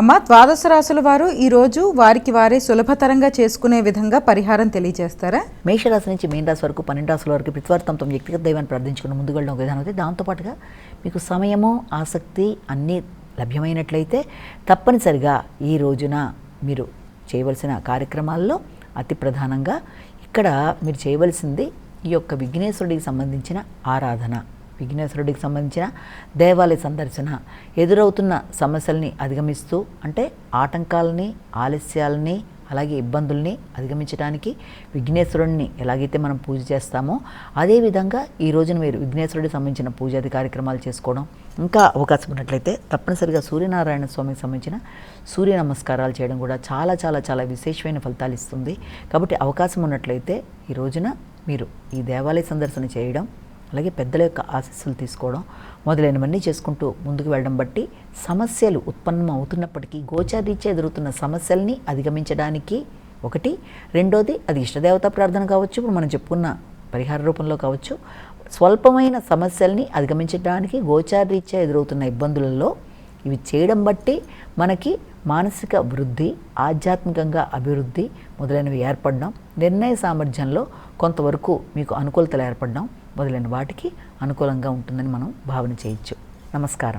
అమ్మ, ద్వాదశ రాశుల వారు ఈరోజు వారికి వారే సులభతరంగా చేసుకునే విధంగా పరిహారం తెలియజేస్తారా? మేషరాశి నుంచి మీన రాశి వరకు 12 రాశుల వరకు ప్రతివారం తమ వ్యక్తిగత దైవాన్ని ప్రార్థించుకుని ముందుకు వెళ్ళడం విధానం అయితే, దాంతోపాటుగా మీకు సమయము ఆసక్తి అన్నీ లభ్యమైనట్లయితే తప్పనిసరిగా ఈ రోజున మీరు చేయవలసిన కార్యక్రమాల్లో అతి ప్రధానంగా ఇక్కడ మీరు చేయవలసింది ఈ యొక్క విఘ్నేశ్వరుడికి సంబంధించిన ఆరాధన, విఘ్నేశ్వరుడికి సంబంధించిన దేవాలయ సందర్శన, ఎదురవుతున్న సమస్యల్ని అధిగమిస్తూ అంటే ఆటంకాలని, ఆలస్యాలని, అలాగే ఇబ్బందుల్ని అధిగమించడానికి విఘ్నేశ్వరుడిని ఎలాగైతే మనం పూజ చేస్తామో అదేవిధంగా ఈ రోజున మీరు విఘ్నేశ్వరుడికి సంబంధించిన పూజాది కార్యక్రమాలు చేసుకోవడం, ఇంకా అవకాశం ఉన్నట్లయితే తప్పనిసరిగా సూర్యనారాయణ స్వామికి సంబంధించిన సూర్య నమస్కారాలు చేయడం కూడా చాలా చాలా చాలా విశేషమైన ఫలితాలు ఇస్తుంది. కాబట్టి అవకాశం ఉన్నట్లయితే ఈ రోజున మీరు ఈ దేవాలయ సందర్శన చేయడం, అలాగే పెద్దల యొక్క ఆశీస్సులు తీసుకోవడం మొదలైనవన్నీ చేసుకుంటూ ముందుకు వెళ్ళడం బట్టి సమస్యలు ఉత్పన్నం అవుతున్నప్పటికీ గోచారీత్యా ఎదురుతున్న సమస్యల్ని అధిగమించడానికి ఒకటి, రెండోది అది ఇష్టదేవతా ప్రార్థన కావచ్చు, ఇప్పుడు మనం చెప్పుకున్న పరిహార రూపంలో కావచ్చు, స్వల్పమైన సమస్యల్ని అధిగమించడానికి గోచారీత్యా ఎదురవుతున్న ఇబ్బందులలో ఇవి చేయడం బట్టి మనకి మానసిక వృద్ధి, ఆధ్యాత్మికంగా అభివృద్ధి మొదలైనవి ఏర్పడడం, నిర్ణయ సామర్థ్యంలో కొంతవరకు మీకు అనుకూలతలు ఏర్పడడం మొదలైన వాటికి అనుకూలంగా ఉంటుందని మనం భావన చేయొచ్చు. నమస్కారం.